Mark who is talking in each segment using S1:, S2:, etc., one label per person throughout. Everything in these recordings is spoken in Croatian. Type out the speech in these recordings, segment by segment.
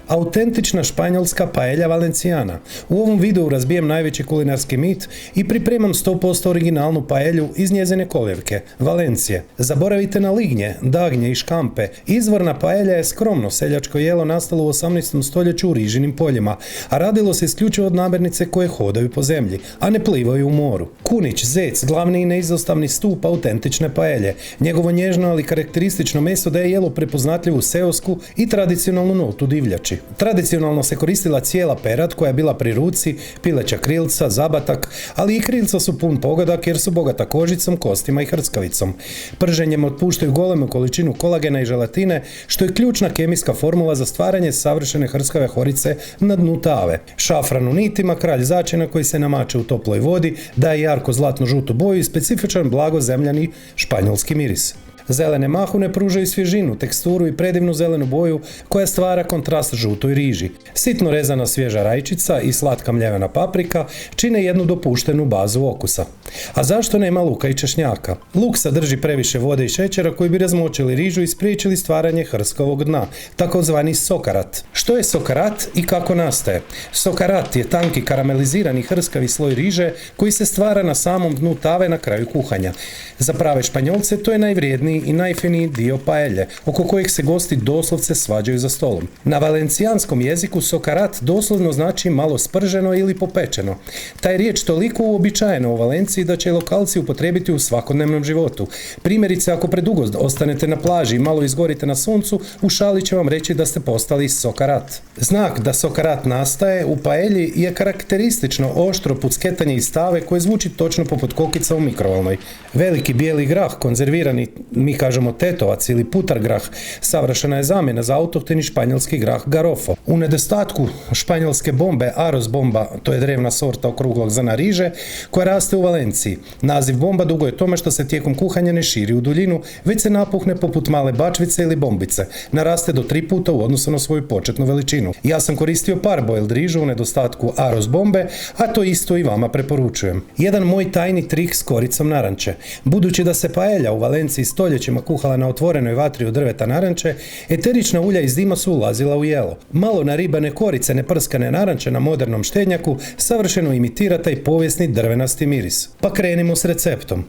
S1: Autentična španjolska paella valenciana. U ovom videu razbijem najveći kulinarski mit i pripremam 100% originalnu paelju iz njezine kolijevke, Valencije. Zaboravite na lignje, dagnje i škampe. Izvorna paelja je skromno seljačko jelo nastalo u 18. stoljeću u rižinim poljima, a radilo se isključivo od namirnice koje hodaju po zemlji, a ne plivaju u moru. Kunić, zec, glavni i neizostavni stup autentične paelje. Njegovo nježno, ali karakteristično meso daje jelo prepoznatljivu seosku i tradicionalnu notu divljači. Tradicionalno se koristila cijela perad koja je bila pri ruci, pileća krilca, zabatak, ali i krilca su pun pogodak jer su bogata kožicom, kostima i hrskavicom. Prženjem otpuštaju golemu količinu kolagena i želatine, što je ključna kemijska formula za stvaranje savršene hrskave horice na dnu tave. Šafran u nitima, kralj začina koji se namače u toploj vodi, daje jarko zlatno žutu boju i specifičan blago zemljani španjolski miris. Zelene mahune pružaju svježinu, teksturu i predivnu zelenu boju koja stvara kontrast žutoj riži. Sitno rezana svježa rajčica i slatka mljevena paprika čine jednu dopuštenu bazu okusa. A zašto nema luka i češnjaka? Luk sadrži previše vode i šećera koji bi razmočili rižu i spriječili stvaranje hrskavog dna, takozvani sokarat. Što je sokarat i kako nastaje? Sokarat je tanki karamelizirani hrskavi sloj riže koji se stvara na samom dnu tave na kraju kuhanja. Za prave Španjolce to je najvrijedniji i najfiniji dio paelje, oko kojeg se gosti doslovce svađaju za stolom. Na valencijanskom jeziku sokarat doslovno znači malo sprženo ili popečeno. Ta je riječ toliko uobičajena u Valenciji da će lokalci upotrijebiti u svakodnevnom životu. Primjerice, ako predugo ostanete na plaži i malo izgorite na suncu, u šali će vam reći da ste postali sokarat. Znak da sokarat nastaje u paelji je karakteristično oštro pucketanje iz tave koje zvuči točno poput kokica u mikrovalnoj. Veliki bijeli grah, konzervirani, mi kažemo tetovac ili putar grah, savršena je zamjena za autohtoni španjolski grah garofo. U nedostatku španjolske bombe, aros bomba, to je drevna sorta okruglog zrna riže, koja raste u Valenciji. Naziv bomba dugo je tome što se tijekom kuhanja ne širi u duljinu, već se napuhne poput male bačvice ili bombice. Naraste do 3 puta u odnosu na svoju početnu veličinu. Ja sam koristio parboiled rižu u nedostatku aros bombe, a to isto i vama preporučujem. Jedan moj tajni trik s koricom naranče. Budući da se paelja u Valenciji stoljećima kuhala na otvorenoj vatri od drveta naranče, eterična ulja iz dima su ulazila u jelo. Malo naribane korice neprskane naranče na modernom štednjaku savršeno imitira taj povijesni drvenasti miris. Pa krenimo s receptom.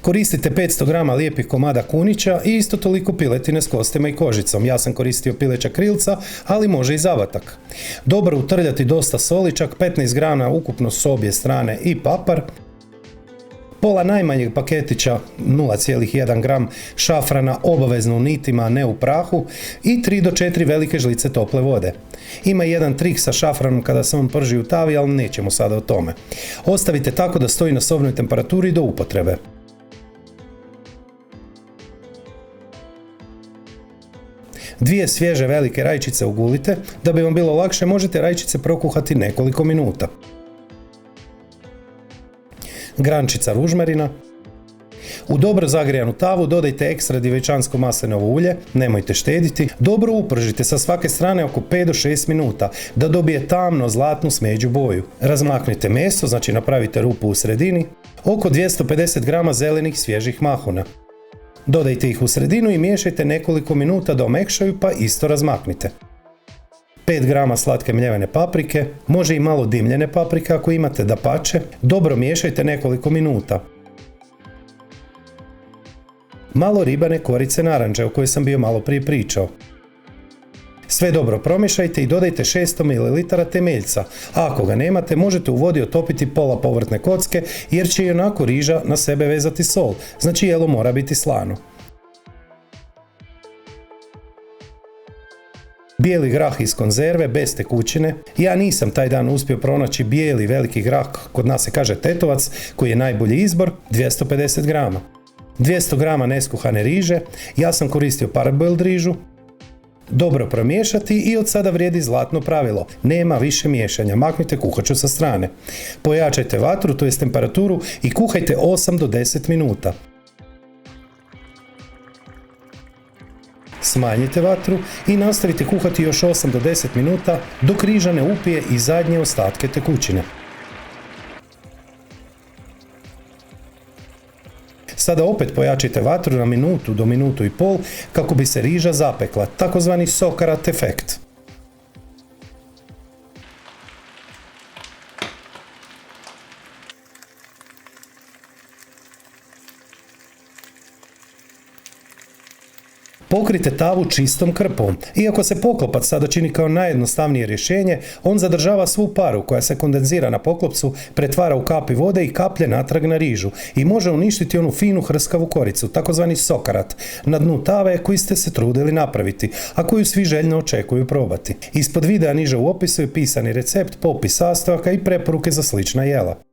S1: Koristite 500 g lijepih komada kunića i isto toliko piletine s kostima i kožicom. Ja sam koristio pileća krilca, ali može i zabatak. Dobro utrljati dosta soli, čak 15 g ukupno s obje strane i papar. Pola najmanjeg paketića 0,1 g šafrana obavezno u nitima, a ne u prahu i 3 do 4 velike žlice tople vode. Ima jedan trik sa šafranom kada se on prži u tavi, ali nećemo sada o tome. Ostavite tako da stoji na sobnoj temperaturi do upotrebe. Dvije svježe velike rajčice ugulite, da bi vam bilo lakše možete rajčice prokuhati nekoliko minuta. Grančica ružmarina. U dobro zagrijanu tavu dodajte ekstra djevečansko maslinovo ulje, nemojte štediti. Dobro upržite sa svake strane oko 5 do 6 minuta da dobije tamno zlatnu smeđu boju. Razmaknite meso, znači napravite rupu u sredini. Oko 250 g zelenih svježih mahuna. Dodajte ih u sredinu i miješajte nekoliko minuta da omekšaju, pa isto razmaknite. 5 g slatke mljevene paprike, može i malo dimljene paprike ako imate, dapače. Dobro miješajte nekoliko minuta. Malo ribane korice naranče o kojoj sam bio malo prije pričao. Sve dobro promješajte i dodajte 600 ml temeljca, a ako ga nemate možete u vodi otopiti pola povrtne kocke jer će i onako riža na sebe vezati sol, znači jelo mora biti slano. Bijeli grah iz konzerve, bez tekućine. Ja nisam taj dan uspio pronaći bijeli veliki grah, kod nas se kaže tetovac, koji je najbolji izbor, 250 g. 200 g neskuhane riže, ja sam koristio parboiled rižu. Dobro promiješati i od sada vrijedi zlatno pravilo, nema više miješanja, maknite kuhaču sa strane. Pojačajte vatru, to jest temperaturu, i kuhajte 8 do 10 minuta. Smanjite vatru i nastavite kuhati još 8 do 10 minuta dok riža ne upije i zadnje ostatke tekućine. Sada opet pojačite vatru na minutu do minutu i pol kako bi se riža zapekla, takozvani sokarat efekt. Pokrite tavu čistom krpom. Iako se poklopac sada čini kao najjednostavnije rješenje, on zadržava svu paru koja se kondenzira na poklopcu, pretvara u kapi vode i kaplje natrag na rižu i može uništiti onu finu hrskavu koricu, takozvani sokarat, na dnu tave koju ste se trudili napraviti, a koju svi željno očekuju probati. Ispod videa niže u opisu je pisani recept, popis sastojaka i preporuke za slična jela.